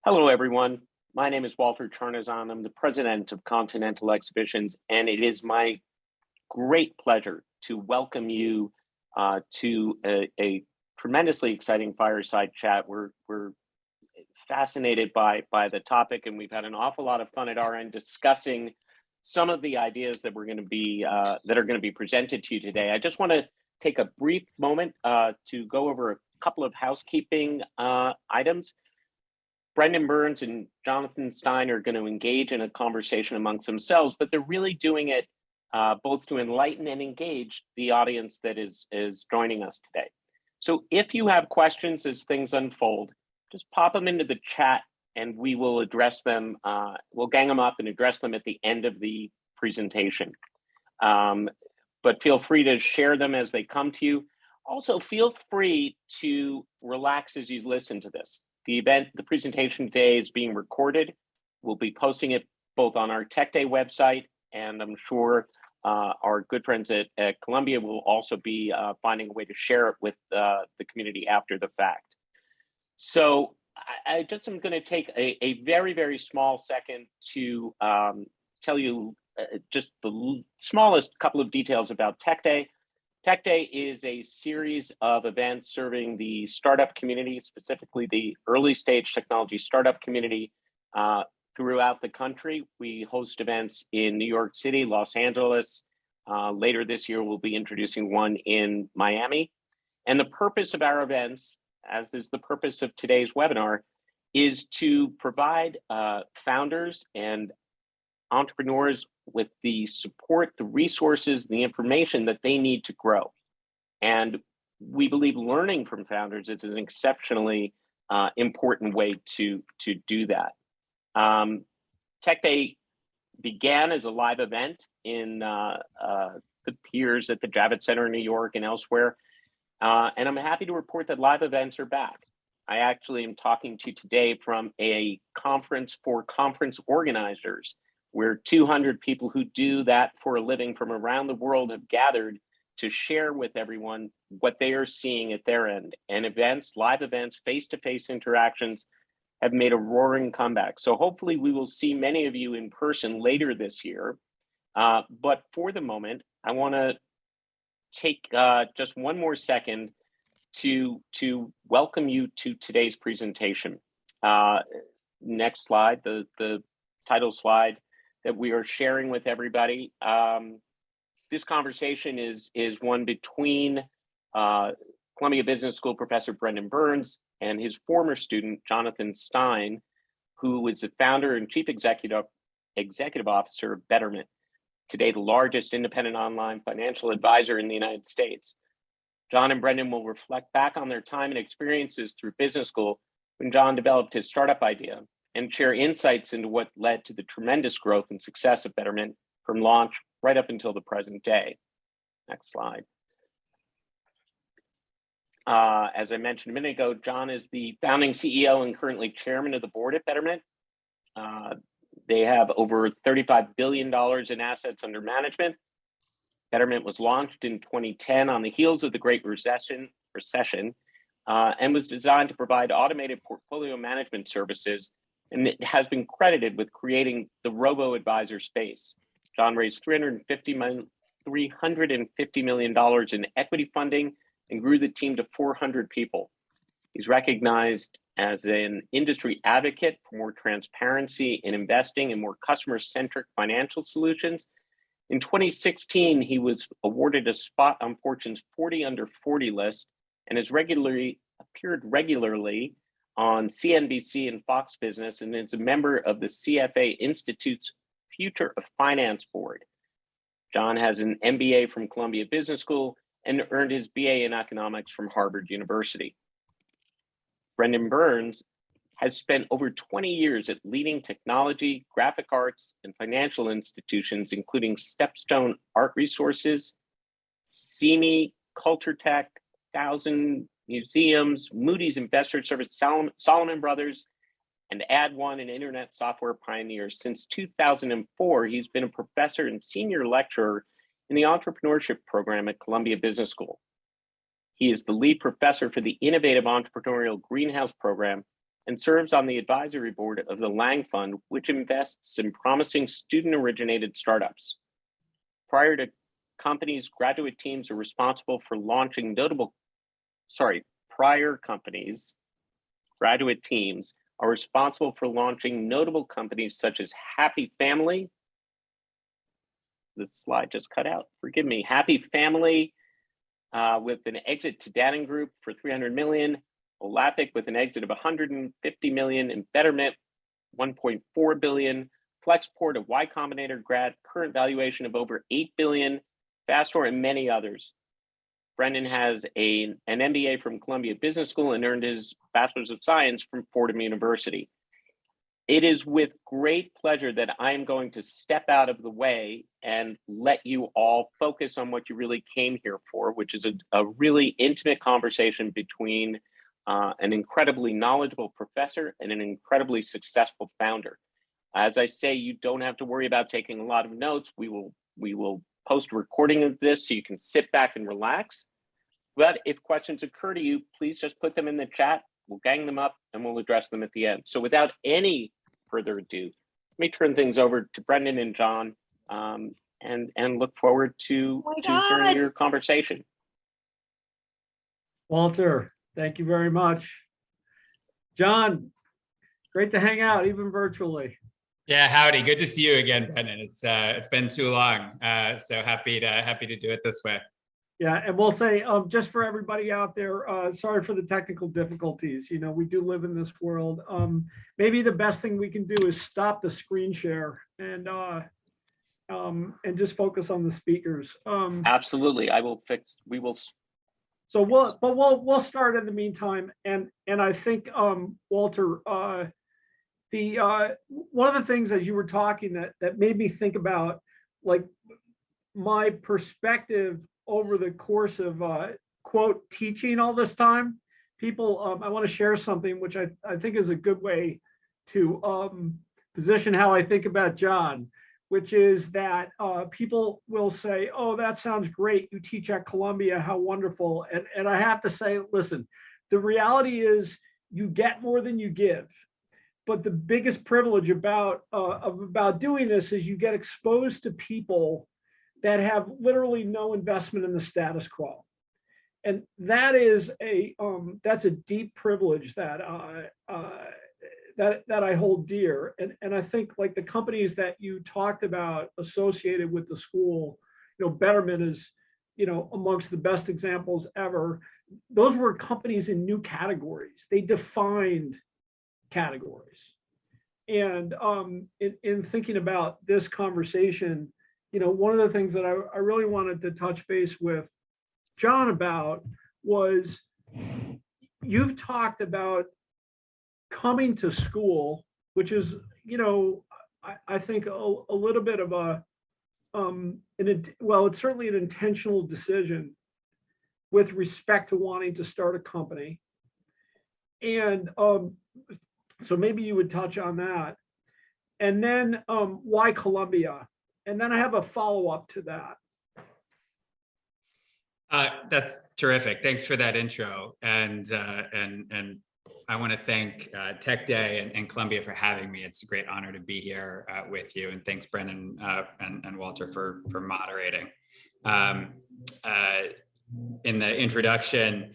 Hello, everyone. My name is Walter Charnazon. I'm the president of Continental Exhibitions, and it is my great pleasure to welcome you to a tremendously exciting fireside chat. We're fascinated by the topic, and we've had an awful lot of fun at our end discussing some of the ideas that we're going to be that are going to be presented to you today. I just want to take a brief moment to go over a couple of housekeeping items. Brendan Burns and Jonathan Stein are going to engage in a conversation amongst themselves, but they're really doing it both to enlighten and engage the audience that is joining us today. So if you have questions as things unfold, just pop them into the chat and we will address them. We'll gang them up and address them at the end of the presentation. But feel free to share them as they come to you. Also, feel free to relax as you listen to this. The presentation today is being recorded. We'll be posting it both on our Tech Day website, and I'm sure our good friends at Columbia will also be finding a way to share it with the community after the fact. So I just am going to take a very, very small second to tell you just the smallest couple of details about Tech Day. Tech Day is a series of events serving the startup community, specifically the early stage technology startup community throughout the country. We host events in New York City, Los Angeles. Later this year, we'll be introducing one in Miami. And the purpose of our events, as is the purpose of today's webinar, is to provide founders and entrepreneurs with the support, the resources, the information that they need to grow. And we believe learning from founders is an exceptionally important way to do that. Tech Day began as a live event in the piers at the Javits Center in New York and elsewhere. And I'm happy to report that live events are back. I actually am talking to you today from a conference for conference organizers, where 200 people who do that for a living from around the world have gathered to share with everyone what they are seeing at their end. And events, live events, face-to-face interactions have made a roaring comeback. So hopefully we will see many of you in person later this year. But for the moment, I want to take just one more second to welcome you to today's presentation. Next slide, the title slide that we are sharing with everybody. This conversation is one between Columbia Business School professor Brendan Burns and his former student, Jonathan Stein, who is the founder and chief executive officer of Betterment, today the largest independent online financial advisor in the United States. John and Brendan will reflect back on their time and experiences through business school when John developed his startup idea, and share insights into what led to the tremendous growth and success of Betterment from launch right up until the present day. Next slide. As I mentioned a minute ago, John is the founding CEO and currently chairman of the board at Betterment. They have over $35 billion in assets under management. Betterment was launched in 2010 on the heels of the Great Recession, and was designed to provide automated portfolio management services, and it has been credited with creating the robo-advisor space. John raised $350 million in equity funding and grew the team to 400 people. He's recognized as an industry advocate for more transparency in investing and more customer-centric financial solutions. In 2016, he was awarded a spot on Fortune's 40 Under 40 list and has appeared regularly on CNBC and Fox Business, and is a member of the CFA Institute's Future of Finance Board. John has an MBA from Columbia Business School and earned his BA in economics from Harvard University. Brendan Burns has spent over 20 years at leading technology, graphic arts, and financial institutions, including Stepstone Art Resources, CME, Culture Tech, 1000 Museums, Moody's Investor Service, Solomon Brothers, and Ad1, an internet software pioneer. Since 2004, he's been a professor and senior lecturer in the entrepreneurship program at Columbia Business School. He is the lead professor for the Innovative Entrepreneurial Greenhouse Program and serves on the advisory board of the Lang Fund, which invests in promising student-originated startups. Prior companies, graduate companies are responsible for launching notable companies such as Happy Family. This slide just cut out, forgive me. Happy Family with an exit to Danning Group for 300 million, Olapic with an exit of 150 million, and Betterment 1.4 billion, Flexport, a Y Combinator grad, current valuation of over 8 billion, Fastor, and many others. Brendan has an MBA from Columbia Business School and earned his Bachelor's of Science from Fordham University. It is with great pleasure that I'm going to step out of the way and let you all focus on what you really came here for, which is a really intimate conversation between an incredibly knowledgeable professor and an incredibly successful founder. As I say, you don't have to worry about taking a lot of notes. We will post a recording of this so you can sit back and relax. But if questions occur to you, please just put them in the chat. We'll gang them up and we'll address them at the end. So without any further ado, let me turn things over to Brendan and John and look forward to hearing your conversation. Walter, thank you very much. John, great to hang out, even virtually. Yeah, howdy. Good to see you again, Brendan. It's been too long, so happy to do it this way. Yeah, and we'll say, just for everybody out there, sorry for the technical difficulties. You know, we do live in this world. Maybe the best thing we can do is stop the screen share and just focus on the speakers. Absolutely, we will. So we'll start in the meantime, and I think Walter, one of the things as you were talking that made me think about like my perspective over the course of quote teaching all this time. People, I want to share something which I think is a good way to position how I think about John, which is that people will say, oh, that sounds great. You teach at Columbia, how wonderful. And I have to say, listen, the reality is you get more than you give. But the biggest privilege about doing this is you get exposed to people that have literally no investment in the status quo. And that is that's a deep privilege that I hold dear. And I think like the companies that you talked about associated with the school, you know, Betterment is, you know, amongst the best examples ever. Those were companies in new categories. They defined categories. And in thinking about this conversation, you know, one of the things that I really wanted to touch base with John about was you've talked about coming to school, which is, you know, I think a little bit of it's certainly an intentional decision with respect to wanting to start a company. And so maybe you would touch on that. And then why Columbia? And then I have a follow-up to that. That's terrific. Thanks for that intro. And I want to thank Tech Day and Columbia for having me. It's a great honor to be here with you. And thanks, Brendan and Walter for moderating. In the introduction,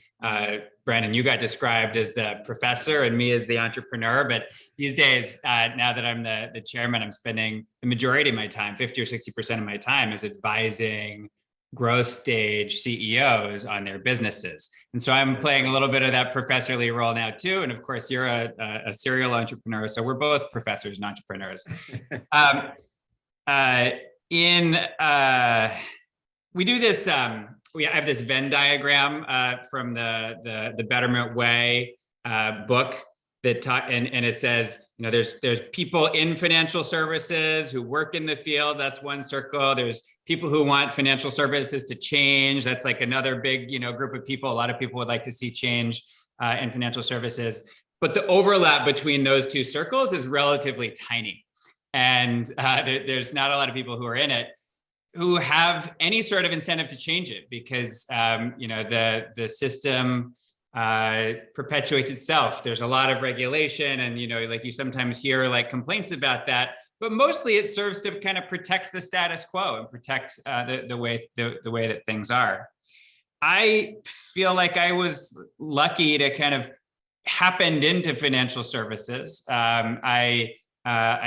Brandon, you got described as the professor and me as the entrepreneur. But these days, now that I'm the chairman, I'm spending the majority of my time, 50 or 60% of my time, is advising growth stage CEOs on their businesses. And so I'm playing a little bit of that professorly role now too. And of course, you're a serial entrepreneur. So we're both professors and entrepreneurs. We do this, we have this Venn diagram from the Betterment Way book that and it says, you know, there's people in financial services who work in the field. That's one circle. There's people who want financial services to change. That's like another big, you know, group of people. A lot of people would like to see change in financial services, but the overlap between those two circles is relatively tiny. And there's not a lot of people who are in it who have any sort of incentive to change it because, you know, the system perpetuates itself. There's a lot of regulation, and like you sometimes hear like complaints about that, but mostly it serves to kind of protect the status quo and protect the way that things are. I feel like I was lucky to kind of happened into financial services. I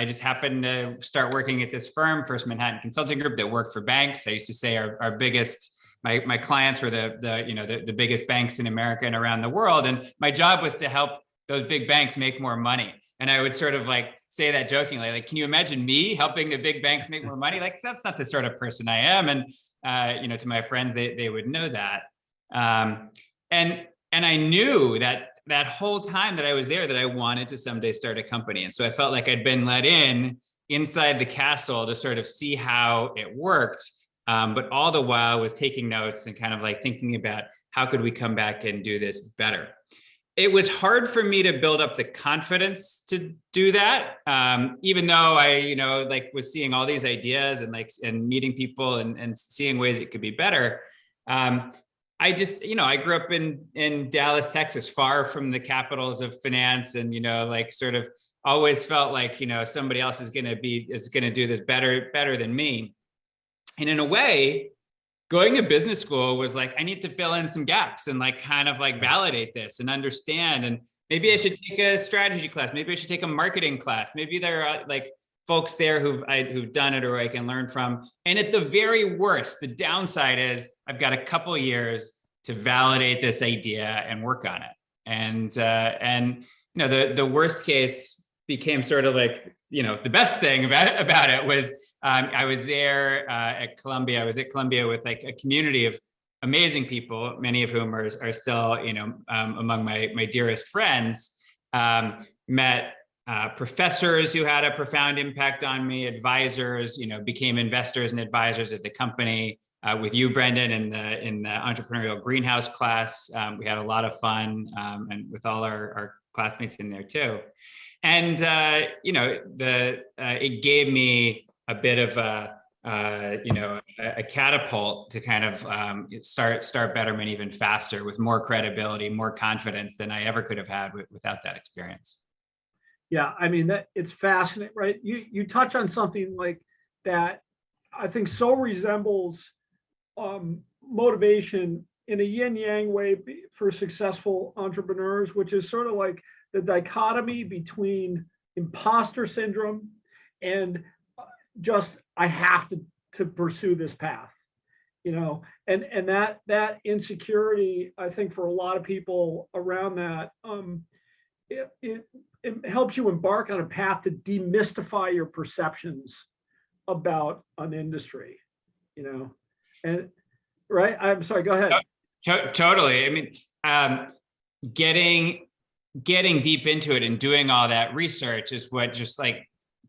just happened to start working at this firm, First Manhattan Consulting Group, that worked for banks. I used to say our biggest, my clients were the biggest banks in America and around the world, and my job was to help those big banks make more money. And I would sort of like say that jokingly, like, can you imagine me helping the big banks make more money? Like, that's not the sort of person I am. And to my friends, they would know that. And I knew that whole time that I was there that I wanted to someday start a company. And so I felt like I'd been let inside the castle to sort of see how it worked. But all the while was taking notes and kind of like thinking about how could we come back and do this better. It was hard for me to build up the confidence to do that, even though I, was seeing all these ideas and meeting people and seeing ways it could be better. I just, I grew up in Dallas, Texas, far from the capitals of finance, and sort of always felt like somebody else is going to do this better than me. And in a way, going to business school was like, I need to fill in some gaps and kind of validate this and understand. And maybe I should take a strategy class. Maybe I should take a marketing class. Maybe there are folks there who've done it or I can learn from. And at the very worst, the downside is I've got a couple years to validate this idea and work on it. And the worst case became sort of the best thing about it was I was there at Columbia. I was at Columbia with a community of amazing people, many of whom are still, among my dearest friends. Met professors who had a profound impact on me, advisors, became investors and advisors at the company. With you, Brendan, in the entrepreneurial greenhouse class, we had a lot of fun, and with all our classmates in there too. And it gave me a bit of a catapult to kind of start Betterment even faster, with more credibility, more confidence than I ever could have had without that experience. Yeah, I mean, that it's fascinating, right? You touch on something like that, I think so resembles motivation in a yin yang way for successful entrepreneurs, which is sort of like the dichotomy between imposter syndrome and just I have to pursue this path, and that insecurity, I think for a lot of people around that, it helps you embark on a path to demystify your perceptions about an industry, and right. I'm sorry, go ahead. Totally. I mean, getting deep into it and doing all that research is what just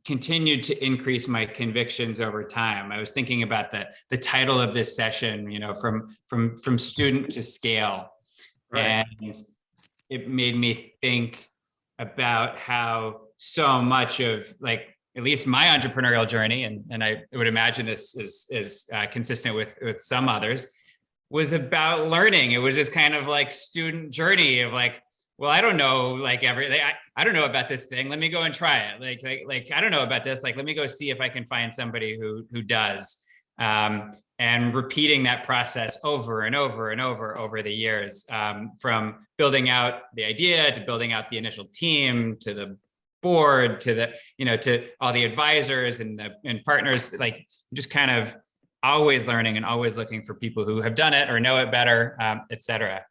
continued to increase my convictions over time. I was thinking about the title of this session, from student to scale. Right. And it made me think about how so much of at least my entrepreneurial journey, and I would imagine this is consistent with some others, was about learning. It was this kind of student journey of well, I don't know, everything. I don't know about this thing. Let me go and try it. I don't know about this. Let me go see if I can find somebody who does. And repeating that process over and over and over the years, from building out the idea to building out the initial team to the board to the to all the advisors and partners, just kind of always learning and always looking for people who have done it or know it better, et cetera.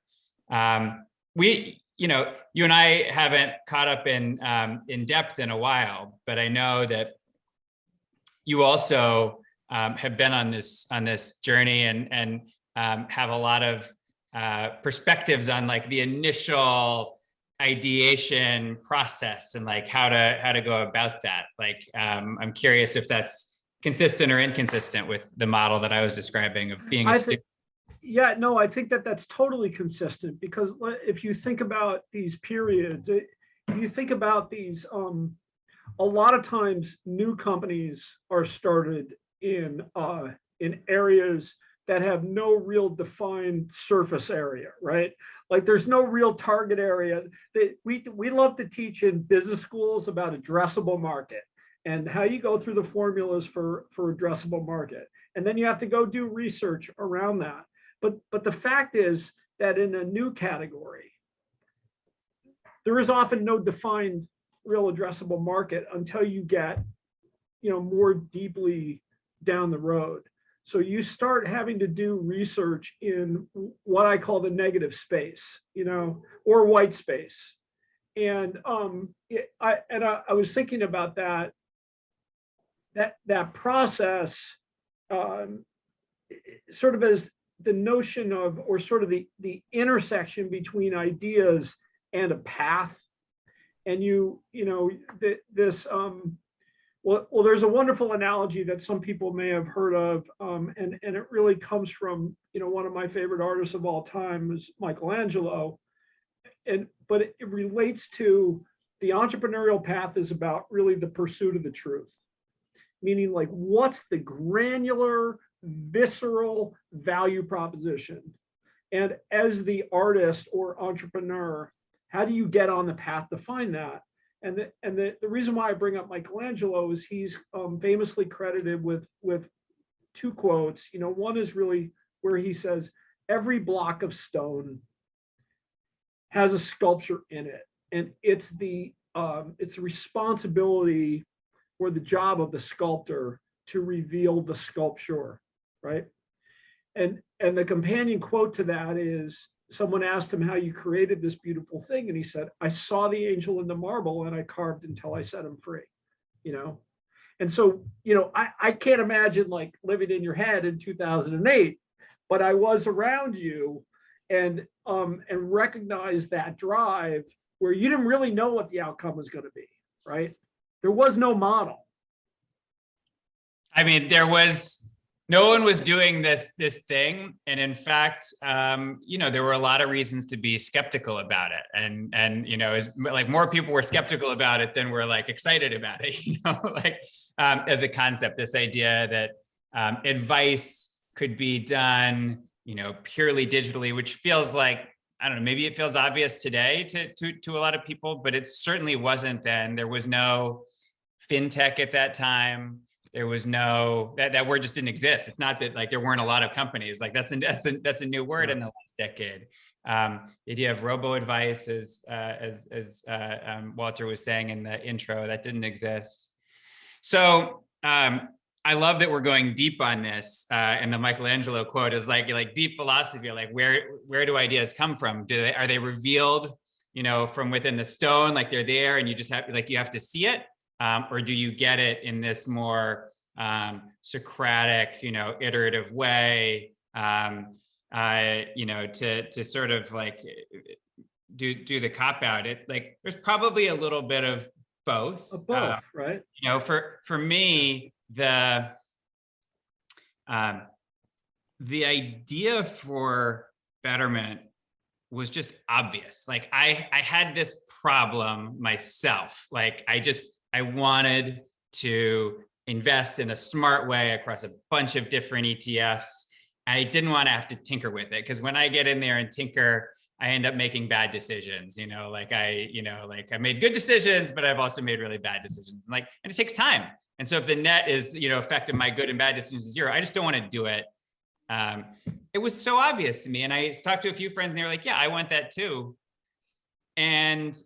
You and I haven't caught up in depth in a while, but I know that you also have been on this journey and have a lot of perspectives on the initial ideation process and how to go about that. I'm curious if that's consistent or inconsistent with the model that I was describing of being a student. Yeah, no, I think that's totally consistent, because if you think about these periods, you think about these, a lot of times new companies are started in areas that have no real defined surface area, right? Like there's no real target area. We love to teach in business schools about addressable market and how you go through the formulas for addressable market. And then you have to go do research around that. But the fact is that in a new category, there is often no defined real addressable market until you get, more deeply down the road. So you start having to do research in what I call the negative space, or white space. And I was thinking about that process sort of as the notion of, or sort of the intersection between ideas and a path. And there's a wonderful analogy that some people may have heard of, and it really comes from, one of my favorite artists of all time is Michelangelo. But it relates to the entrepreneurial path is about really the pursuit of the truth, meaning like what's the granular, visceral value proposition? And as the artist or entrepreneur, how do you get on the path to find that? And the reason why I bring up Michelangelo is he's famously credited with two quotes. One is really where he says, every block of stone has a sculpture in it. And it's the responsibility or the job of the sculptor to reveal the sculpture, right? And the companion quote to that is, someone asked him how you created this beautiful thing. And he said, I saw the angel in the marble and I carved until I set him free, And so, I can't imagine like living in your head in 2008, but I was around you and recognized that drive where you didn't really know what the outcome was going to be, right? There was no model. I mean, no one was doing this thing, and in fact, there were a lot of reasons to be skeptical about it, and like more people were skeptical about it than were like excited about it, as a concept. This idea that advice could be done, purely digitally, which feels like, I don't know, maybe it feels obvious today to a lot of people, but it certainly wasn't then. There was no fintech at that time. There was no, that word just didn't exist. It's not that like there weren't a lot of companies. Like that's a new word in the last decade. The idea of robo advice, as Walter was saying in the intro, that didn't exist. So I love that we're going deep on this. And the Michelangelo quote is like deep philosophy. Like where do ideas come from? Are they revealed, from within the stone? Like they're there, and you just have you have to see it. Or do you get it in this more Socratic, iterative way, to sort of like do the cop out? It like there's probably a little bit of both. Right? For me, the idea for Betterment was just obvious. Like I had this problem myself. Like I wanted to invest in a smart way across a bunch of different ETFs. I didn't want to have to tinker with it, because when I get in there and tinker, I end up making bad decisions. I made good decisions, but I've also made really bad decisions. And it takes time. And so if the net is, effect of my good and bad decisions is zero, I just don't want to do it. It was so obvious to me. And I talked to a few friends and they were like, yeah, I want that too. And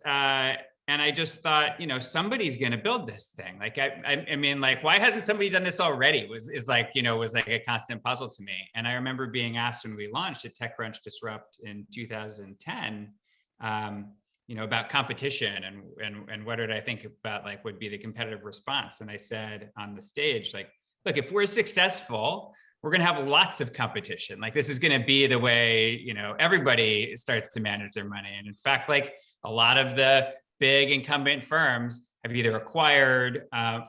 I just thought, somebody's going to build this thing. Like, I mean, like, why hasn't somebody done this already? Was like a constant puzzle to me. And I remember being asked when we launched at TechCrunch Disrupt in 2010, about competition and what did I think about like would be the competitive response. And I said on the stage, like, look, if we're successful, we're going to have lots of competition. Like this is going to be the way, everybody starts to manage their money. And in fact, like a lot of the big incumbent firms have either acquired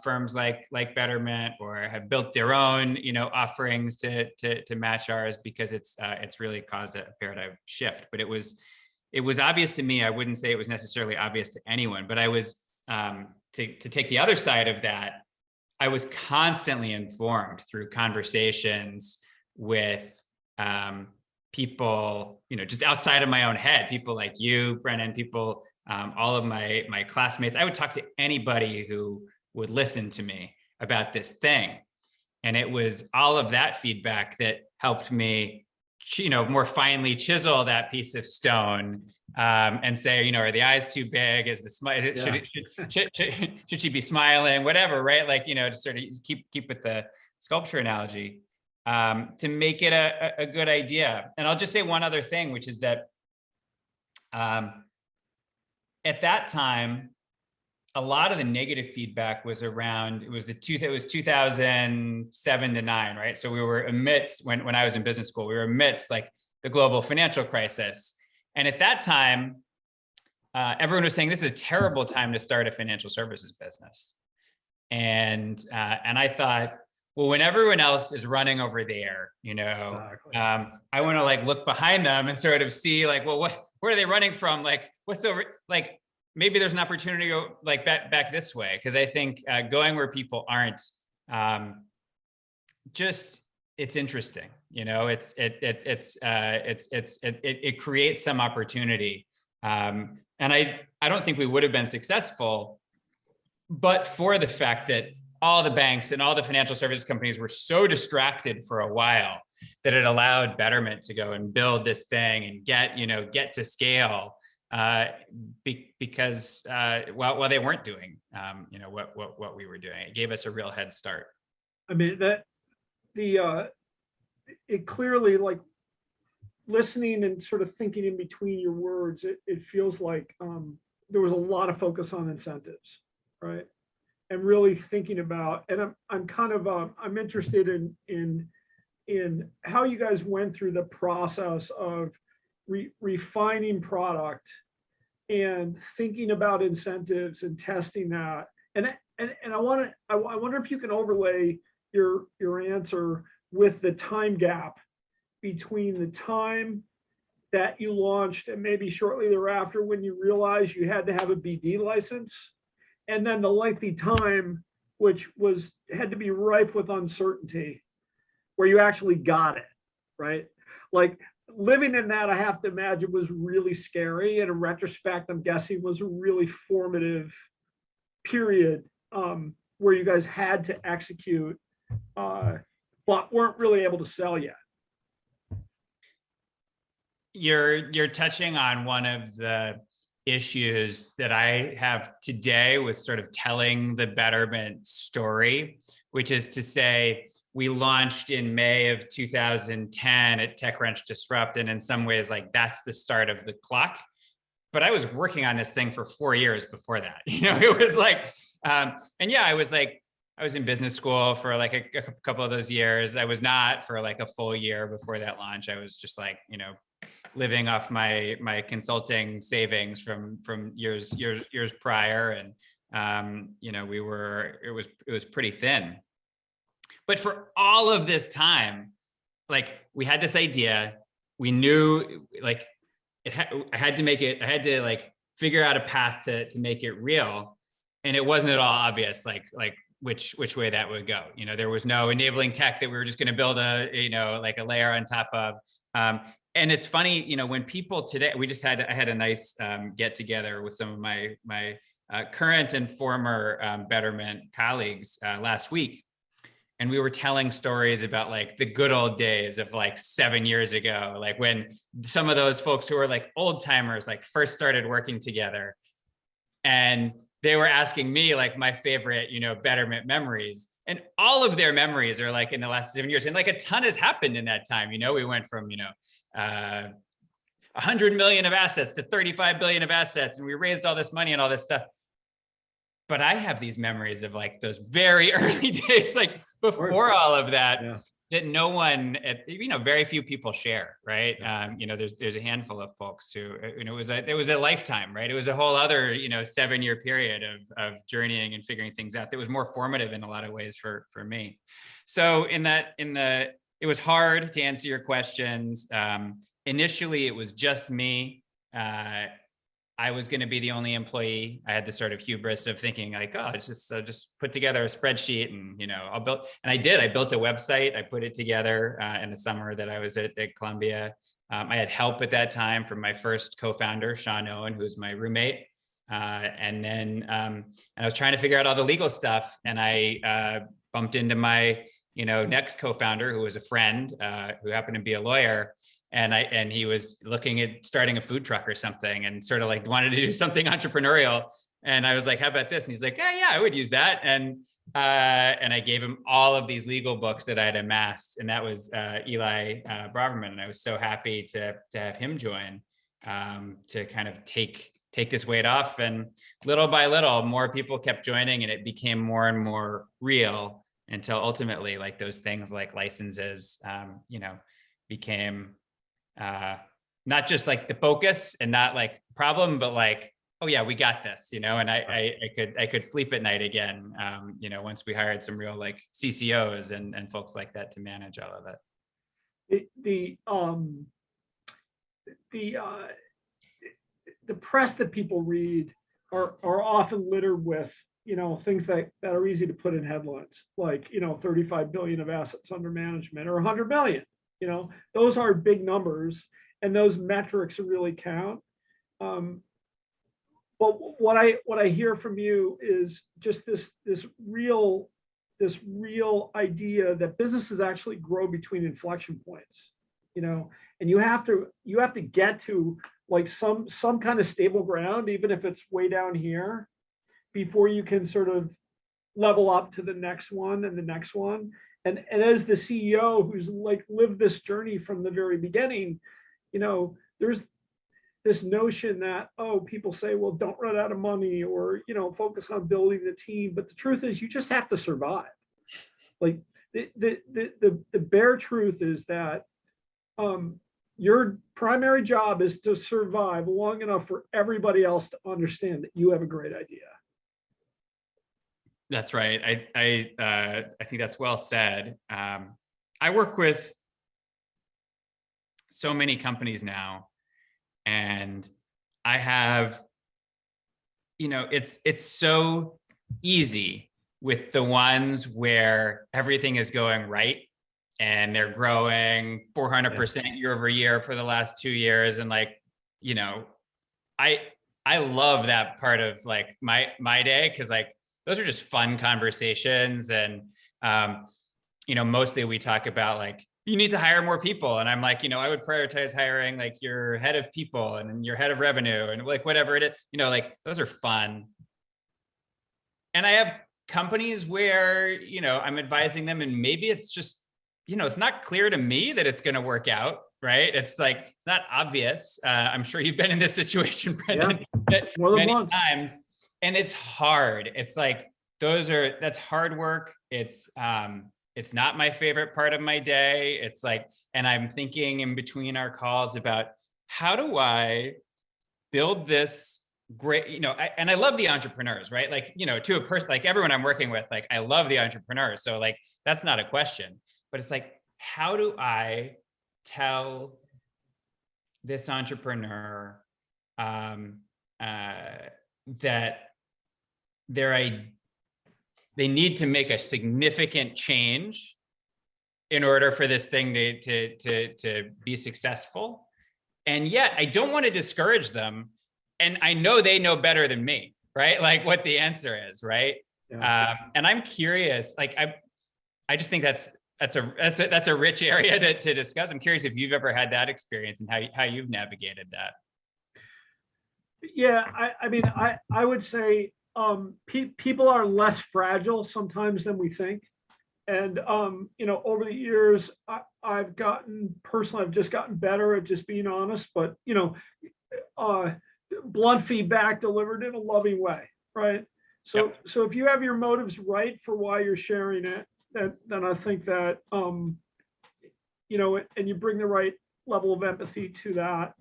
firms like Betterment or have built their own, offerings to match ours, because it's really caused a paradigm shift. But it was obvious to me. I wouldn't say it was necessarily obvious to anyone, but I was to take the other side of that. I was constantly informed through conversations with people, just outside of my own head, people like you, Brennan, people, all of my classmates. I would talk to anybody who would listen to me about this thing. And it was all of that feedback that helped me, more finely chisel that piece of stone, and say, are the eyes too big? Is the smile? Should she be smiling? Whatever, right? Like, to sort of keep with the sculpture analogy, to make it a good idea. And I'll just say one other thing, which is that at that time, a lot of the negative feedback was around, it was 2007 to 9, right? So we were amidst, when I was in business school, we were amidst like the global financial crisis. And at that time, everyone was saying, this is a terrible time to start a financial services business. And I thought, well, when everyone else is running over there, Exactly. I want to like look behind them and sort of see like, well, where are they running from? Like, what's over, like, maybe there's an opportunity to go like back this way. Cause I think going where people aren't, it's interesting, it creates some opportunity. And I don't think we would have been successful, but for the fact that all the banks and all the financial services companies were so distracted for a while that it allowed Betterment to go and build this thing and get to scale. Because while they weren't doing, what we were doing, it gave us a real head start. I mean, it clearly, like, listening and sort of thinking in between your words, it feels like there was a lot of focus on incentives, right? And really thinking about, and I'm kind of I'm interested in how you guys went through the process of refining product and thinking about incentives and testing that. And I wonder if you can overlay your answer with the time gap between the time that you launched and maybe shortly thereafter when you realized you had to have a BD license, and then the lengthy time which had to be rife with uncertainty where you actually got it, right? Like, living in that, I have to imagine, was really scary. And in retrospect, I'm guessing was a really formative period where you guys had to execute, but weren't really able to sell yet. You're touching on one of the issues that I have today with sort of telling the Betterment story, which is to say, we launched in May of 2010 at TechCrunch Disrupt. And in some ways, like, that's the start of the clock. But I was working on this thing for 4 years before that. It was like, and yeah, I was in business school for like a couple of those years. I was not for like a full year before that launch. I was just like, living off my consulting savings from years prior. And, it was pretty thin. But for all of this time, like, we had this idea, we knew like I had to like figure out a path to make it real. And it wasn't at all obvious, like which way that would go. There was no enabling tech that we were just going to build a layer on top of. And it's funny, when people today, I had a nice get together with some of my current and former Betterment colleagues last week. And we were telling stories about like the good old days of like 7 years ago, like when some of those folks who were like old timers, like first started working together. And they were asking me like my favorite, Betterment memories. And all of their memories are like in the last 7 years. And like a ton has happened in that time. We went from, 100 million of assets to 35 billion of assets. And we raised all this money and all this stuff. But I have these memories of like those very early days, like before all of that, that no one, very few people share, right? There's a handful of folks who, it was a lifetime, right? It was a whole other, 7-year period of journeying and figuring things out that was more formative in a lot of ways for me. So it was hard to answer your questions. Initially, it was just me. I was going to be the only employee. I had this sort of hubris of thinking like, oh, it's just put together a spreadsheet and, I'll build. And I did. I built a website. I put it together in the summer that I was at Columbia. I had help at that time from my first co-founder, Sean Owen, who was my roommate. And I was trying to figure out all the legal stuff, and I bumped into my, next co-founder, who was a friend, who happened to be a lawyer. And he was looking at starting a food truck or something, and sort of like wanted to do something entrepreneurial. And I was like, how about this? And he's like, yeah, I would use that. And I gave him all of these legal books that I had amassed. And that was Eli Braverman. And I was so happy to have him join, to kind of take this weight off. And little by little, more people kept joining, and it became more and more real, until ultimately, like, those things like licenses, became not just like the focus and not like problem, but like, oh yeah, we got this, and I could sleep at night again, once we hired some real like CCOs and folks like that to manage all of it. The press that people read are often littered with, things that are easy to put in headlines, like, 35 billion of assets under management, or 100 million. Those are big numbers, and those metrics really count. But what I hear from you is just this real idea that businesses actually grow between inflection points, and you have to get to like some kind of stable ground, even if it's way down here, before you can sort of level up to the next one and the next one. And as the CEO who's like lived this journey from the very beginning, there's this notion that, people say, well, don't run out of money, or, focus on building the team. But the truth is, you just have to survive. Like the bare truth is that your primary job is to survive long enough for everybody else to understand that you have a great idea. That's right. I think that's well said. I work with so many companies now, and I have, it's so easy with the ones where everything is going right and they're growing 400% year over year for the last 2 years. And like, I love that part of like my day, because like those are just fun conversations. And, mostly we talk about like, you need to hire more people. And I'm like, I would prioritize hiring like your head of people and your head of revenue and like whatever it is, like those are fun. And I have companies where, I'm advising them, and maybe it's just, it's not clear to me that it's going to work out, right? It's like, it's not obvious. I'm sure you've been in this situation, Brendan, many times. And it's hard. It's like, that's hard work. It's not my favorite part of my day. It's like, and I'm thinking in between our calls about how do I build this great, and I love the entrepreneurs, right? Like, to a person, like everyone I'm working with, like, I love the entrepreneurs. So like, that's not a question, but it's like, how do I tell this entrepreneur that they need to make a significant change in order for this thing to be successful. And yet I don't want to discourage them. And I know they know better than me, right? Like what the answer is, right? Yeah. And I'm curious, like, I just think that's a rich area to discuss. I'm curious if you've ever had that experience and how you've navigated that. Yeah, I mean, I would say people are less fragile sometimes than we think. And, over the years, I've just gotten better at just being honest, but, blunt feedback delivered in a loving way, right? So if you have your motives right for why you're sharing it, then I think that, and you bring the right level of empathy to that,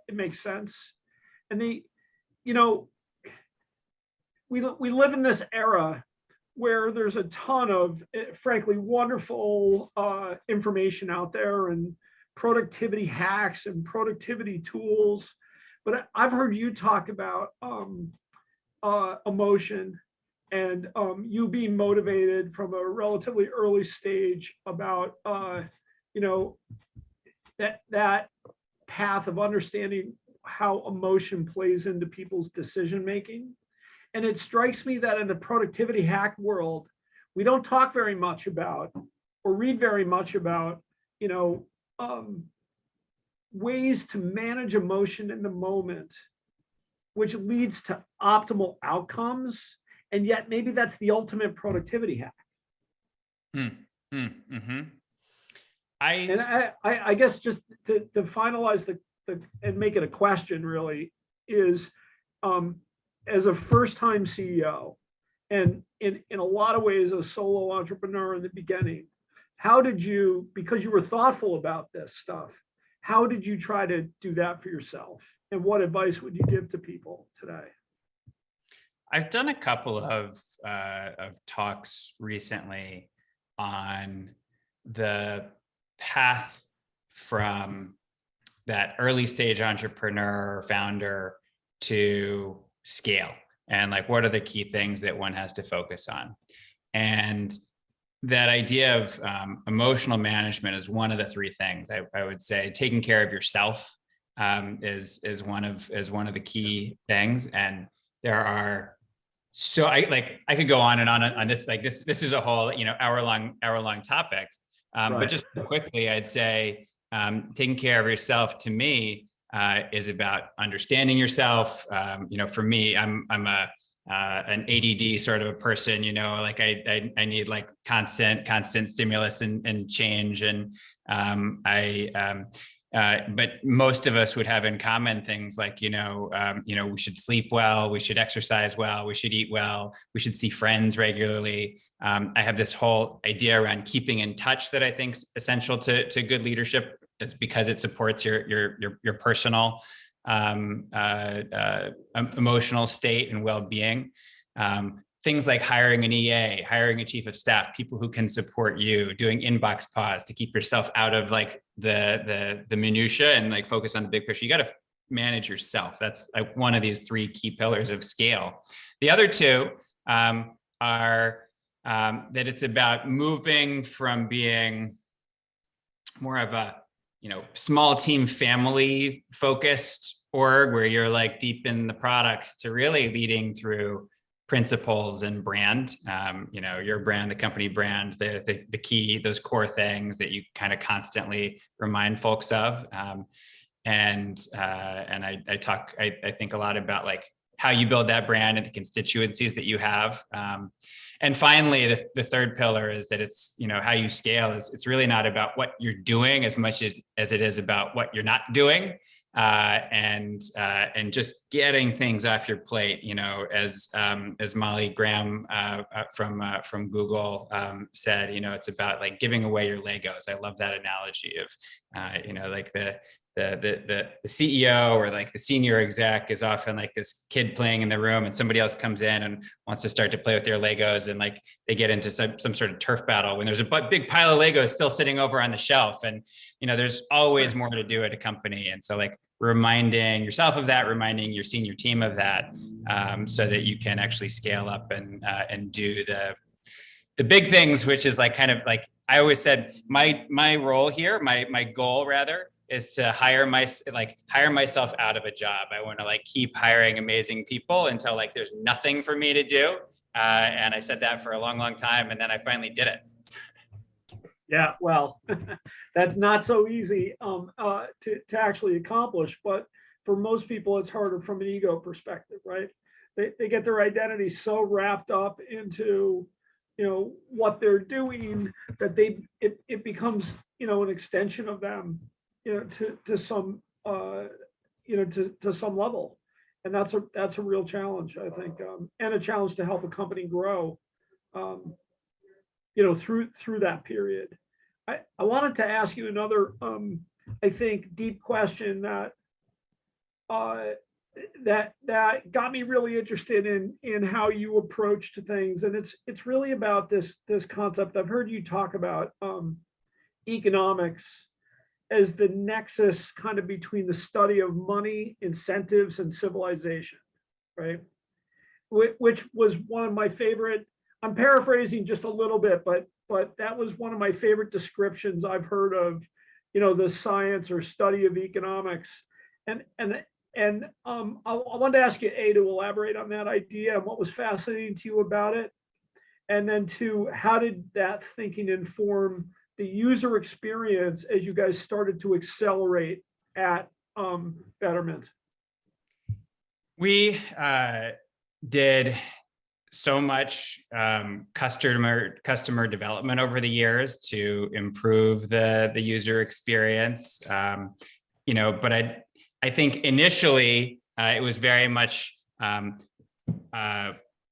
it makes sense. And we live in this era where there's a ton of, frankly, wonderful information out there, and productivity hacks and productivity tools. But I've heard you talk about emotion, and you being motivated from a relatively early stage about, that path of understanding how emotion plays into people's decision making. And it strikes me that in the productivity hack world, we don't talk very much about or read very much about, ways to manage emotion in the moment, which leads to optimal outcomes. And yet maybe that's the ultimate productivity hack. Mm-hmm. And I guess just to finalize the and make it a question really is, as a first-time CEO and in a lot of ways a solo entrepreneur in the beginning, how did you, because you were thoughtful about this stuff, how did you try to do that for yourself? And what advice would you give to people today? I've done a couple of talks recently on the path from that early stage entrepreneur or founder to scale, and like what are the key things that one has to focus on. And that idea of emotional management is one of the three things. I would say taking care of yourself is one of the key things. And there are, so I could go on and on this, like this is a whole, hour long topic. Right. But just quickly, I'd say taking care of yourself to me is about understanding yourself. For me, I'm an ADD sort of a person, like I need like constant stimulus and change. And but most of us would have in common things like, we should sleep well, we should exercise well, we should eat well, we should see friends regularly. I have this whole idea around keeping in touch that I think is essential to good leadership. It's because it supports your personal emotional state and well-being. Things like hiring an EA, hiring a chief of staff, people who can support you, doing inbox pause to keep yourself out of like the minutia and like focus on the big picture. You got to manage yourself. That's like one of these three key pillars of scale. The other two are that it's about moving from being more of a small team family focused org where you're like deep in the product to really leading through principles and brand, your brand, the company brand, the key, those core things that you kind of constantly remind folks of. And I think a lot about like how you build that brand and the constituencies that you have. And finally, the third pillar is that it's, how you scale is it's really not about what you're doing as much as it is about what you're not doing. And just getting things off your plate, as Molly Graham from Google said, it's about like giving away your Legos. I love that analogy of, like the CEO or like the senior exec is often like this kid playing in the room, and somebody else comes in and wants to start to play with their Legos, and like they get into some sort of turf battle when there's a big pile of Legos still sitting over on the shelf. And there's always more to do at a company. And so like reminding yourself of that, reminding your senior team of that, so that you can actually scale up and do the big things, which is like kind of like I always said, my role here, my goal rather, is to hire myself out of a job. I want to like keep hiring amazing people until like there's nothing for me to do. And I said that for a long, long time, and then I finally did it. Yeah, well, that's not so easy to actually accomplish. But for most people, it's harder from an ego perspective, right? They get their identity so wrapped up into what they're doing that it becomes an extension of them. To some to some level, and that's a real challenge, I think, and a challenge to help a company grow, through that period. I wanted to ask you another, I think, deep question that got me really interested in how you approached things, and it's really about this concept. I've heard you talk about economics as the nexus kind of between the study of money, incentives, and civilization, right? Which was one of my favorite, I'm paraphrasing just a little bit, but that was one of my favorite descriptions I've heard of the science or study of economics. I wanted to ask you, A, to elaborate on that idea and what was fascinating to you about it. And then two, how did that thinking inform the user experience as you guys started to accelerate at Betterment? We did so much customer development over the years to improve the user experience. But I think initially it was very much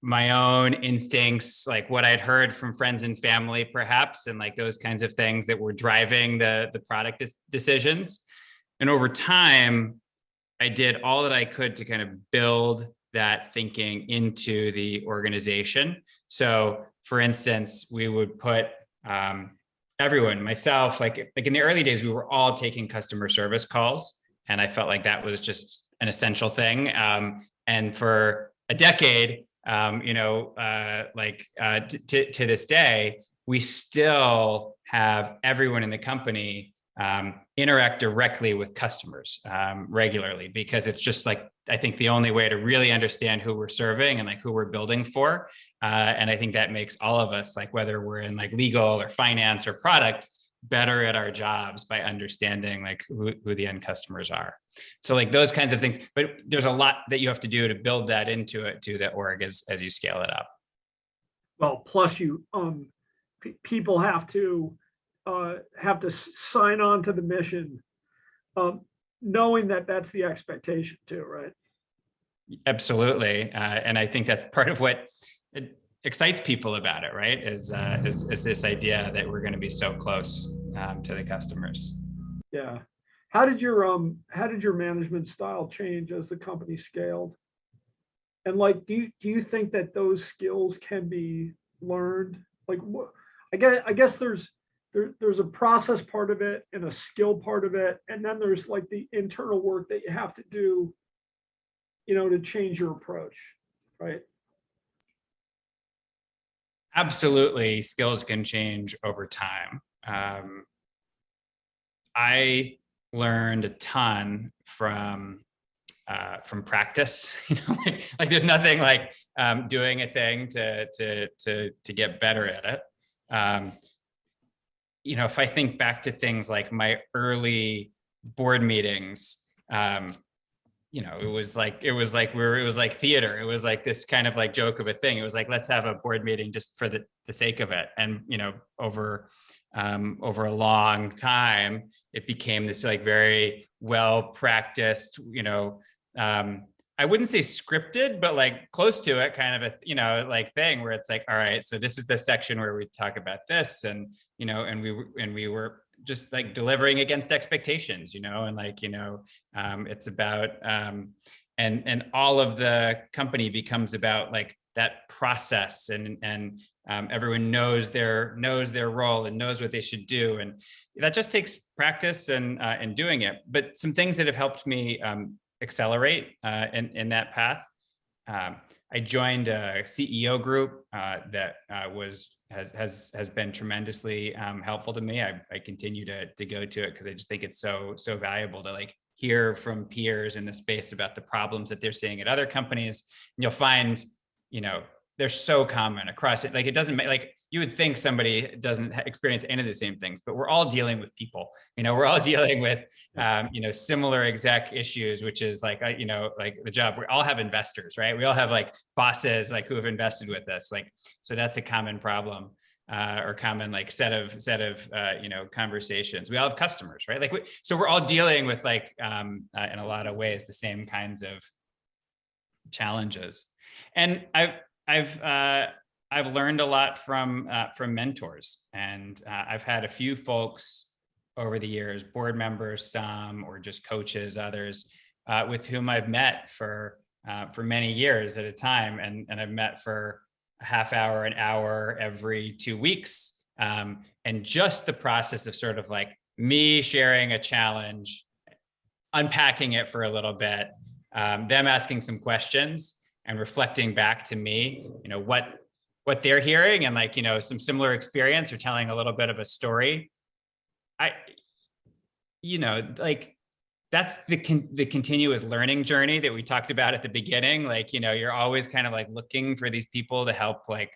my own instincts, like what I'd heard from friends and family, perhaps, and like those kinds of things that were driving the product decisions. And over time, I did all that I could to kind of build that thinking into the organization. So, for instance, we would put everyone, myself, like in the early days, we were all taking customer service calls, and I felt like that was just an essential thing. And for a decade, to this day, we still have everyone in the company interact directly with customers regularly, because it's just like, I think the only way to really understand who we're serving and like who we're building for. And I think that makes all of us, like whether we're in like legal or finance or product, better at our jobs by understanding like who the end customers are. So like those kinds of things, but there's a lot that you have to do to build that into it to the org as you scale it up. Well, plus you people have to sign on to the mission, knowing that that's the expectation too, right? Absolutely, and I think that's part of what excites people about it, right? Is this idea that we're going to be so close to the customers. Yeah. How did your management style change as the company scaled? And like, do you think that those skills can be learned? Like, I guess there's a process part of it and a skill part of it, and then there's like the internal work that you have to do, to change your approach, right? Absolutely, skills can change over time. I learned a ton from practice. Like there's nothing like doing a thing to get better at it. If I think back to things like my early board meetings, it was like theater. It was like this kind of like joke of a thing. It was like, let's have a board meeting just for the sake of it. And over a long time, it became this like very well practiced, I wouldn't say scripted, but like close to it, kind of a like thing where it's like, all right, so this is the section where we talk about this, and we were just like delivering against expectations, and like it's about and all of the company becomes about like that process, and everyone knows their role and knows what they should do, and that just takes practice and doing it. But some things that have helped me accelerate in that path. I joined a CEO group that has been tremendously helpful to me. I continue to go to it because I just think it's so valuable to like hear from peers in the space about the problems that they're seeing at other companies. And you'll find, they're so common across it. Like it doesn't like you would think somebody doesn't experience any of the same things, but we're all dealing with people. We're all dealing with similar exec issues, which is like like the job. We all have investors, right? We all have like bosses like who have invested with us. Like so that's a common problem or common like set of conversations. We all have customers, right? Like so we're all dealing with like in a lot of ways the same kinds of challenges. And I've learned a lot from mentors, and I've had a few folks over the years, board members, some, or just coaches, others, with whom I've met for many years at a time, and I've met for a half hour, an hour every 2 weeks, and just the process of sort of like me sharing a challenge, unpacking it for a little bit, them asking some questions and reflecting back to me, what they're hearing, and like, some similar experience or telling a little bit of a story. like that's the continuous learning journey that we talked about at the beginning. Like, you're always kind of like looking for these people to help, like,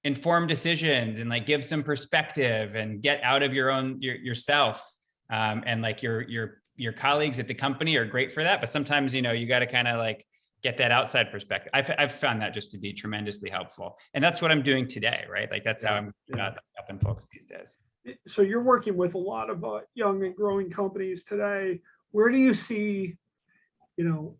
inform decisions and like give some perspective and get out of yourself. And like your colleagues at the company are great for that, but sometimes, you got to kind of like get that outside perspective. I've found that just to be tremendously helpful. And that's what I'm doing today, right? Like that's how I'm helping folks these days. So you're working with a lot of young and growing companies today. Where do you see,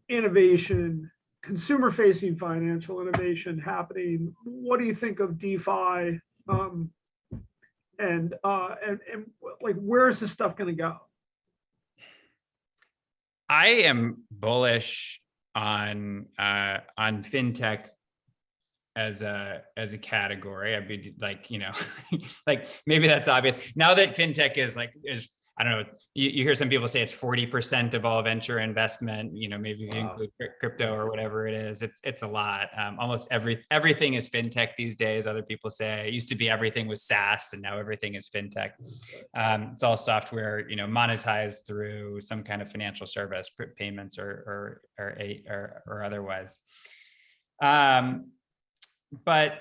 innovation, consumer-facing financial innovation happening? What do you think of DeFi? And like, where's this stuff going to go? I am bullish on fintech as a category. I'd be like, like maybe that's obvious now that fintech is I don't know, you hear some people say it's 40% of all venture investment, maybe if you include crypto or whatever it is, it's a lot. Almost everything is fintech these days. Other people say it used to be everything was SaaS and now everything is fintech. It's all software, monetized through some kind of financial service, payments or otherwise. But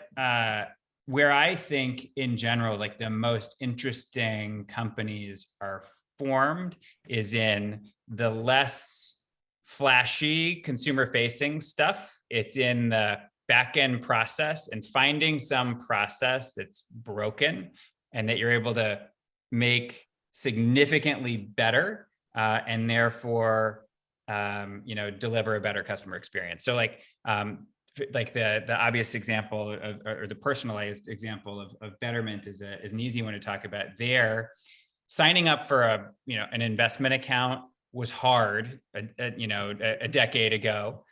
where I think in general, like the most interesting companies are formed is in the less flashy consumer facing stuff. It's in the back end process and finding some process that's broken and that you're able to make significantly better and therefore, deliver a better customer experience. So like the obvious example or the personalized example of Betterment is an easy one to talk about. There, signing up for an investment account was hard, a decade ago.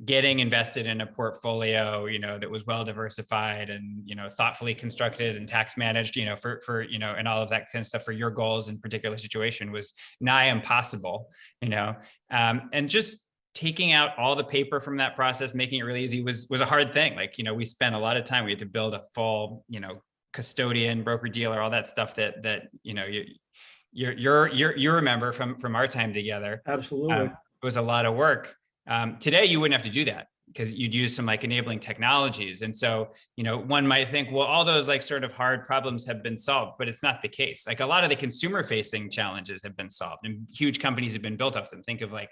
Getting invested in a portfolio, that was well diversified and thoughtfully constructed and tax managed, for and all of that kind of stuff for your goals in particular situation was nigh impossible, and just taking out all the paper from that process, making it really easy was a hard thing. Like, we spent a lot of time, we had to build a full, custodian, broker dealer, all that stuff that you remember from our time together. Absolutely. It was a lot of work. Today, you wouldn't have to do that because you'd use some like enabling technologies. And so, one might think, well, all those like sort of hard problems have been solved, but it's not the case. Like a lot of the consumer facing challenges have been solved and huge companies have been built off them. Think of like,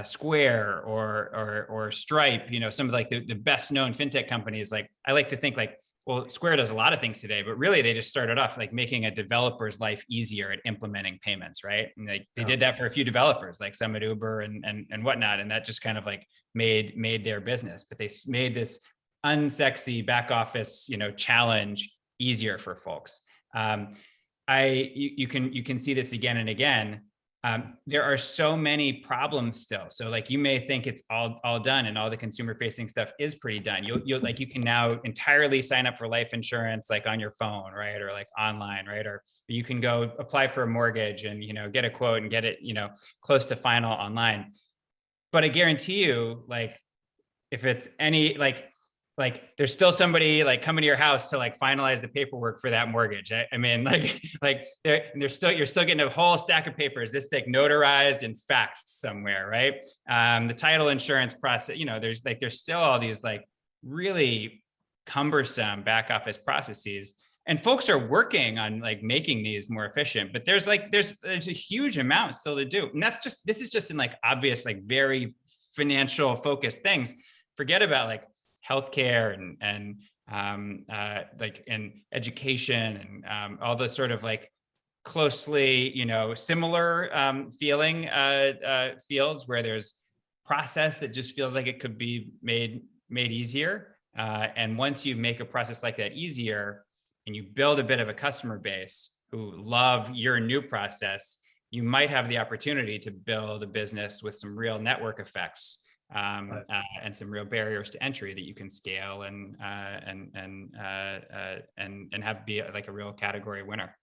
Square or Stripe, some of like the best known fintech companies. Like I like to think like, well, Square does a lot of things today, but really they just started off like making a developer's life easier at implementing payments, right? And they did that for a few developers, like some at Uber and whatnot, and that just kind of like made their business. But they made this unsexy back office, challenge easier for folks. You can see this again and again. There are so many problems still. So like you may think it's all done and all the consumer facing stuff is pretty done. You can now entirely sign up for life insurance like on your phone, right? Or like online, right? Or you can go apply for a mortgage and get a quote and get it close to final online. But I guarantee you, like if it's any like there's still somebody like coming to your house to like finalize the paperwork for that mortgage. I mean, you're still getting a whole stack of papers, this thick, notarized and faxed somewhere, right? The title insurance process, there's still all these like really cumbersome back office processes, and folks are working on like making these more efficient. But there's a huge amount still to do, and this is just in like obvious like very financial focused things. Forget about like healthcare and education and all the sort of like closely, similar feeling fields where there's process that just feels like it could be made easier. And once you make a process like that easier and you build a bit of a customer base who love your new process, you might have the opportunity to build a business with some real network effects. And some real barriers to entry that you can scale and have be like a real category winner.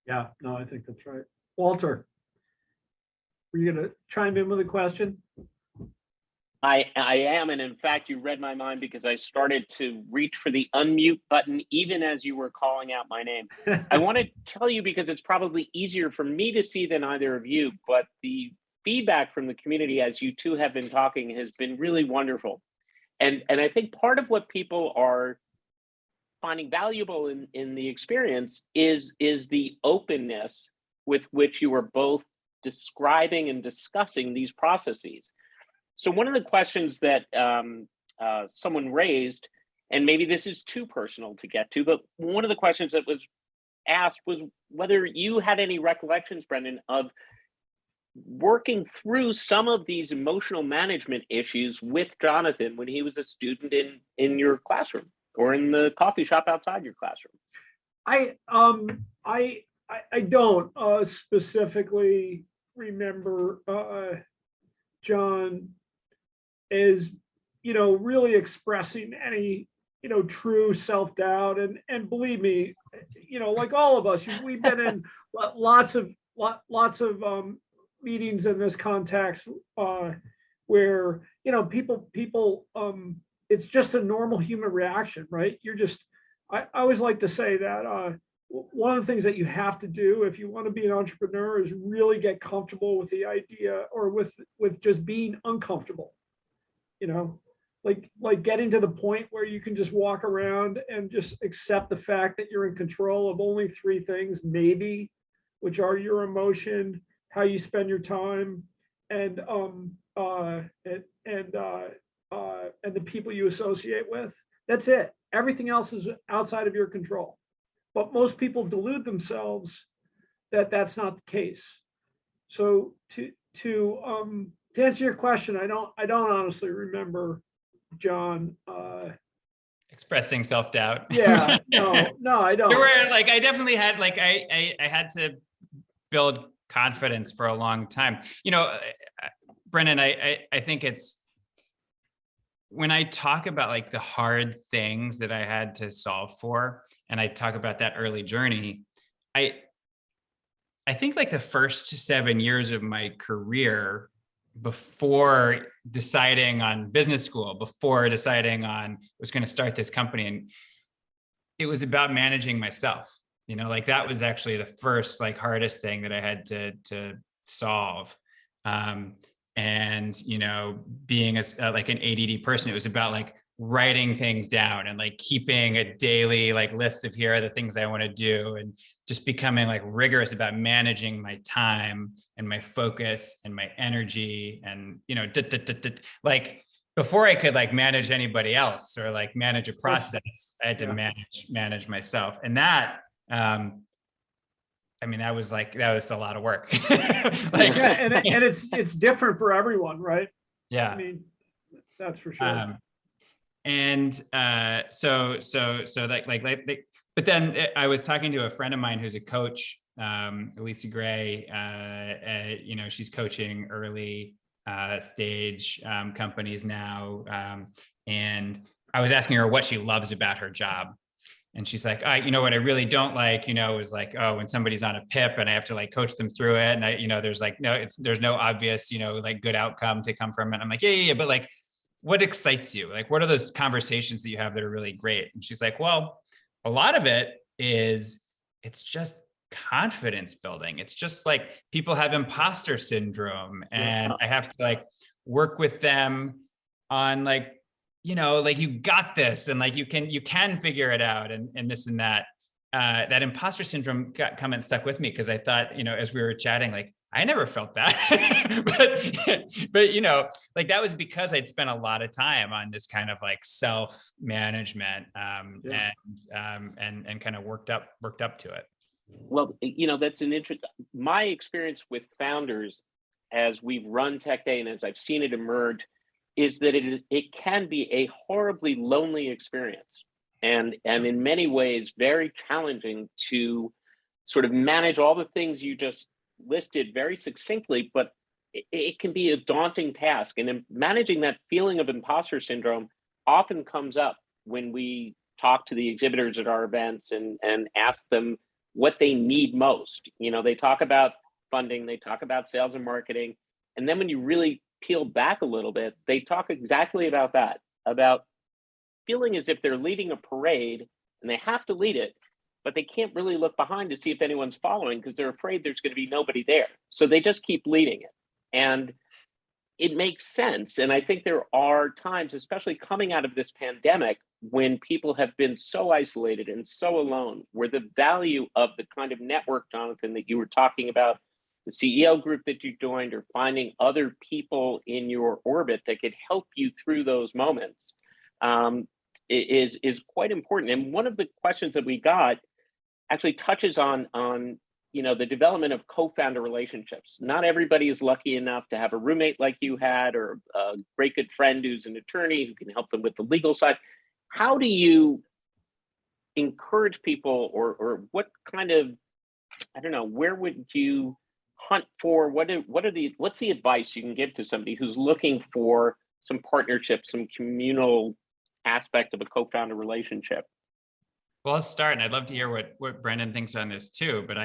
Yeah, no, I think that's right. Walter, were you going to chime in with a question? I am, and in fact, you read my mind because I started to reach for the unmute button even as you were calling out my name. I want to tell you because it's probably easier for me to see than either of you, but the feedback from the community as you two have been talking has been really wonderful. And I think part of what people are finding valuable in the experience is the openness with which you are both describing and discussing these processes. So one of the questions that someone raised, and maybe this is too personal to get to, but one of the questions that was asked was whether you had any recollections, Brendan, of working through some of these emotional management issues with Jonathan when he was a student in your classroom or in the coffee shop outside your classroom. I don't specifically remember John is, really expressing any, true self-doubt. And believe me, like all of us, we've been in lots of meetings in this context where, people, it's just a normal human reaction, right? I always like to say that one of the things that you have to do if you want to be an entrepreneur is really get comfortable with the idea, or with just being uncomfortable. Like getting to the point where you can just walk around and just accept the fact that you're in control of only three things, maybe, which are your emotion, how you spend your time, and the people you associate with. That's it. Everything else is outside of your control. But most people delude themselves that that's not the case. So to answer your question, I don't honestly remember John Expressing self-doubt. Yeah, no, I don't. There were I definitely had I had to build confidence for a long time. Brendan, I think it's when I talk about the hard things that I had to solve for, and I talk about that early journey, I think the first 7 years of my career, before deciding on business school, before deciding on I was going to start this company, and it was about managing myself. That was actually the first hardest thing that I had to solve. And being an ADD person, it was about writing things down and keeping a daily list of here are the things I want to do, and just becoming rigorous about managing my time and my focus and my energy. And before I could manage anybody else or manage a process, I had to manage myself. And that that was a lot of work. And it's different for everyone, right? Yeah. That's for sure. But then I was talking to a friend of mine who's a coach, Elisa Gray. She's coaching early stage companies now. And I was asking her what she loves about her job. And she's like, what I really don't like, is when somebody's on a PIP and I have to coach them through it. And there's there's no obvious, good outcome to come from it. I'm like, yeah. But what excites you? What are those conversations that you have that are really great? And she's like, well, a lot of it is, it's just confidence building. It's just people have imposter syndrome, and I have to work with them on you got this, and you can figure it out, and this and that. That imposter syndrome come and stuck with me, because I thought, as we were chatting, I never felt that, but that was because I'd spent a lot of time on this kind of self-management, and kind of worked up to it. Well, that's an interesting. My experience with founders, as we've run Tech Day and as I've seen it emerge, is that it can be a horribly lonely experience, and in many ways very challenging to sort of manage all the things you just listed very succinctly, but it can be a daunting task. And in managing that feeling of imposter syndrome often comes up when we talk to the exhibitors at our events and ask them what they need most. They talk about funding, they talk about sales and marketing, and then when you really peeled back a little bit, they talk exactly about that, about feeling as if they're leading a parade and they have to lead it, but they can't really look behind to see if anyone's following because they're afraid there's going to be nobody there. So they just keep leading it. And it makes sense. And I think there are times, especially coming out of this pandemic, when people have been so isolated and so alone, where the value of the kind of network, Jonathan, that you were talking about, the CEO group that you joined, or finding other people in your orbit that could help you through those moments, is quite important. And one of the questions that we got actually touches on the development of co-founder relationships. Not everybody is lucky enough to have a roommate like you had, or a great good friend who's an attorney who can help them with the legal side. How do you encourage people, or what kind of, I don't know, where would you hunt for? What's the advice you can give to somebody who's looking for some partnership, some communal aspect of a co-founder relationship? Well, let's start, and I'd love to hear what Brendan thinks on this too. But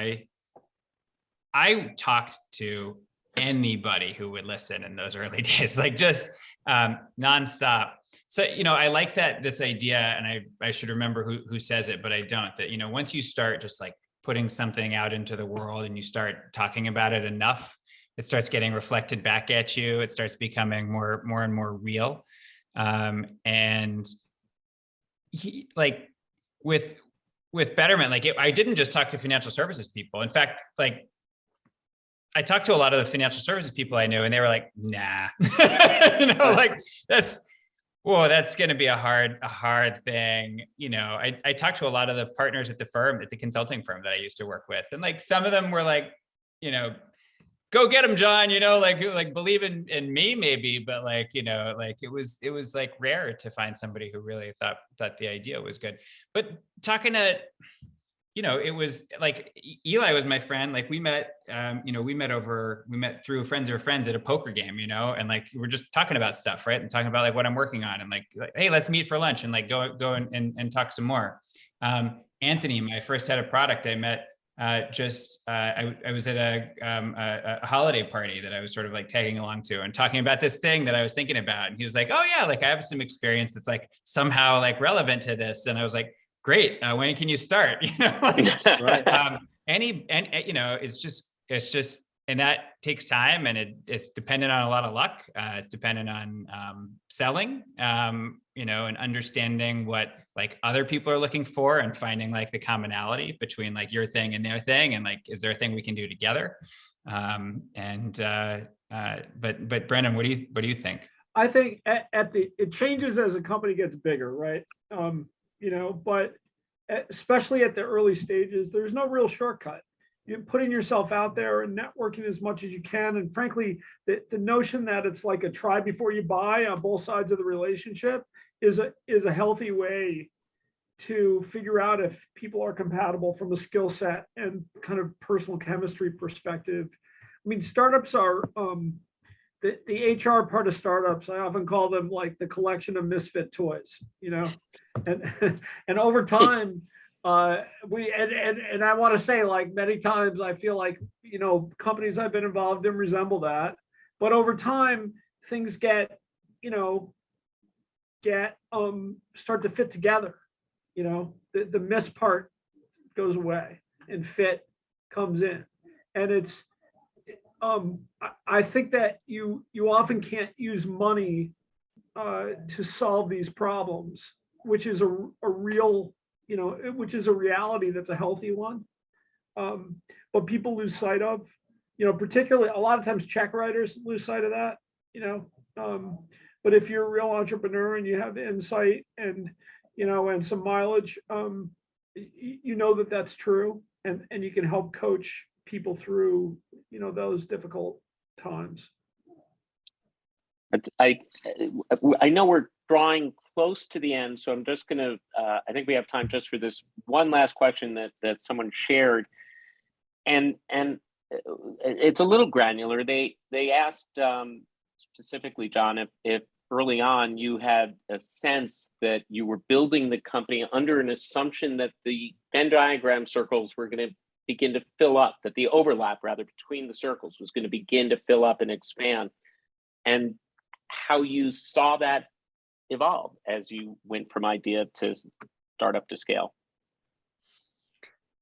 I talked to anybody who would listen in those early days, like just nonstop. So, I like this idea, and I should remember who says it, but I don't, that, once you start just like putting something out into the world and you start talking about it enough, it starts getting reflected back at you. It starts becoming more and more real. And with Betterment, I didn't just talk to financial services people. In fact, I talked to a lot of the financial services people I knew, and they were like, nah, that's going to be a hard thing. I talked to a lot of the partners at the consulting firm that I used to work with. And some of them were like, go get them, John, believe in me maybe, but it was rare to find somebody who really thought the idea was good. But talking to, it was Eli was my friend. We met through friends of friends at a poker game, and we're just talking about stuff, right? And talking about what I'm working on, and hey, let's meet for lunch and go and talk some more. Anthony, my first head of product, I met I was at a holiday party that I was sort of tagging along to, and talking about this thing that I was thinking about. And he was like, oh yeah, I have some experience that's somehow relevant to this. And I was like, great. When can you start? Right. It's just, and that takes time, and it's dependent on a lot of luck. It's dependent on selling, and understanding what other people are looking for, and finding the commonality between your thing and their thing, and is there a thing we can do together? But Brendan, what do you think? I think it changes as a company gets bigger, right? But especially at the early stages, there's no real shortcut. You're putting yourself out there and networking as much as you can. And frankly, the notion that it's like a try before you buy on both sides of the relationship is a healthy way to figure out if people are compatible from a skill set and kind of personal chemistry perspective. I mean, startups are the HR part of startups. I often call them the collection of misfit toys, and over time, I want to say many times I feel companies I've been involved in resemble that, but over time things start to fit together. The miss part goes away and fit comes in, and it's I think that you often can't use money to solve these problems, which is a real, which is a reality that's a healthy one. But people lose sight of, particularly a lot of times check writers lose sight of that, but if you're a real entrepreneur and you have insight and, and some mileage, that that's true, and you can help coach people through, those difficult times. I know we're drawing close to the end, so I'm just going to, I think we have time just for this one last question that someone shared. And it's a little granular. They asked specifically, John, if early on you had a sense that you were building the company under an assumption that the Venn diagram circles were going to begin to fill up, that the overlap rather between the circles was going to begin to fill up and expand. and how you saw that evolve as you went from idea to startup to scale.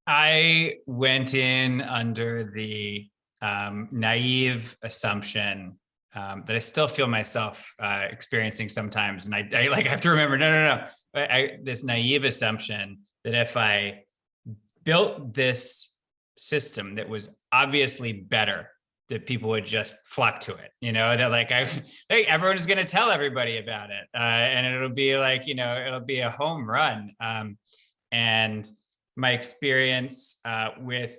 I went in under the naive assumption that I still feel myself experiencing sometimes, and I like have to remember, no. This naive assumption that if I built this system that was obviously better, that people would just flock to it, that like hey, everyone's going to tell everybody about it, and it'll be like, it'll be a home run. And my experience with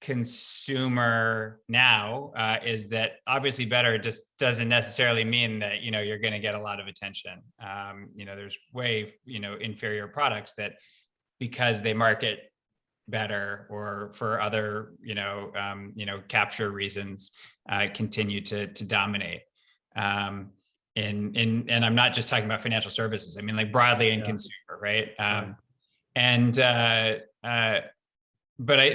consumer now is that obviously better just doesn't necessarily mean that you're going to get a lot of attention. There's way inferior products that, because they market better or for other capture reasons, continue to dominate. And I'm not just talking about financial services. I mean, like broadly in consumer, right? But I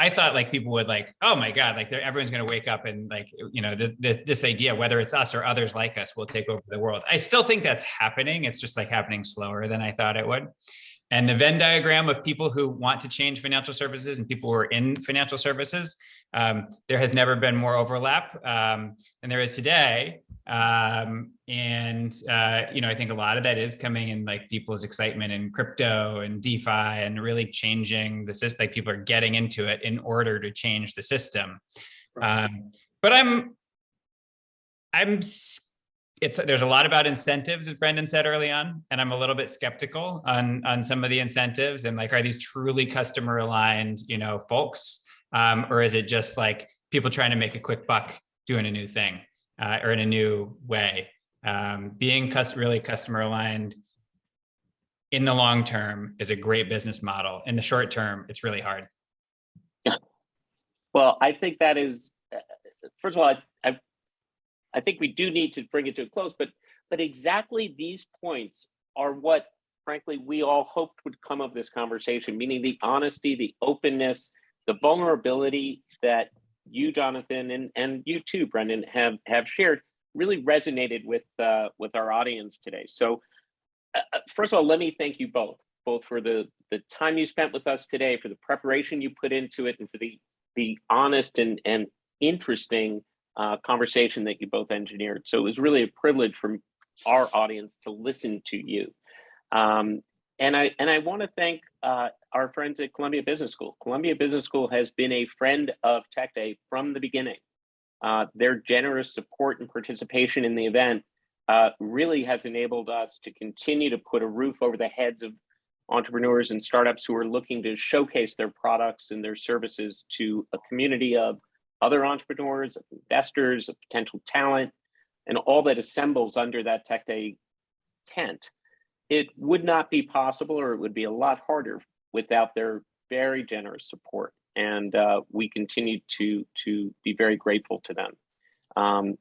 thought like people would like, oh my God, like everyone's going to wake up and like, this idea, whether it's us or others like us, will take over the world. I still think that's happening. It's just like happening slower than I thought it would. And the Venn diagram of people who want to change financial services and people who are in financial services, there has never been more overlap than there is today. I think a lot of that is coming in like people's excitement in crypto and DeFi and really changing the system. Like people are getting into it in order to change the system. Right. But there's a lot about incentives, as Brendan said early on, and I'm a little bit skeptical on some of the incentives and like, are these truly customer aligned, folks, or is it just like people trying to make a quick buck doing a new thing or in a new way? Being really customer aligned in the long term is a great business model. In the short term, it's really hard. Well, I think that is, first of all, I think we do need to bring it to a close, but exactly these points are what, frankly, we all hoped would come of this conversation, meaning the honesty, the openness, the vulnerability that you, Jonathan, and you too, Brendan, have shared really resonated with our audience today. So first of all, let me thank you both for the time you spent with us today, for the preparation you put into it, and for the honest and interesting conversation that you both engineered. So it was really a privilege for our audience to listen to you. And I want to thank our friends at Columbia Business School. Columbia Business School has been a friend of Tech Day from the beginning. Their generous support and participation in the event really has enabled us to continue to put a roof over the heads of entrepreneurs and startups who are looking to showcase their products and their services to a community of other entrepreneurs, of investors, of potential talent, and all that assembles under that Tech Day tent. It would not be possible, or it would be a lot harder without their very generous support. And we continue to be very grateful to them,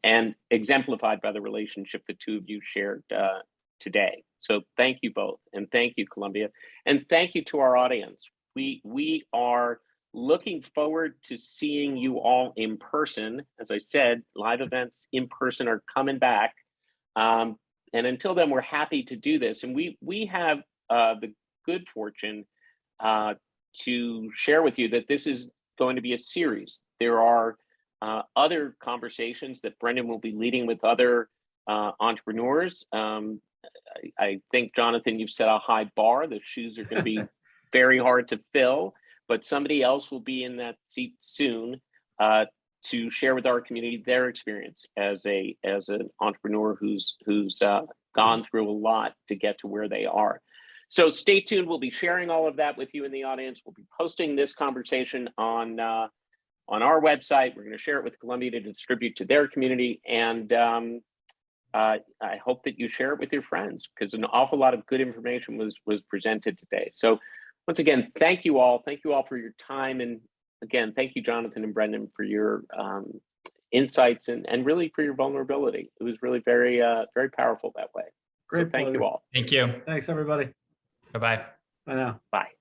and exemplified by the relationship the two of you shared today. So thank you both, and thank you, Columbia, and thank you to our audience. We are looking forward to seeing you all in person. As I said, live events in person are coming back. And until then, we're happy to do this. And we have the good fortune to share with you that this is going to be a series. There are other conversations that Brendan will be leading with other entrepreneurs. I think, Jonathan, you've set a high bar. The shoes are going to be very hard to fill, but somebody else will be in that seat soon to share with our community their experience as an entrepreneur who's gone through a lot to get to where they are. So stay tuned. We'll be sharing all of that with you in the audience. We'll be posting this conversation on our website. We're going to share it with Columbia to distribute to their community, and I hope that you share it with your friends, because an awful lot of good information was presented today. So once again, thank you all. Thank you all for your time. And again, thank you, Jonathan and Brendan, for your insights and really for your vulnerability. It was really very, very powerful that way. Great. So thank you all. Thank you. Thanks, everybody. Bye-bye. Bye now. Bye.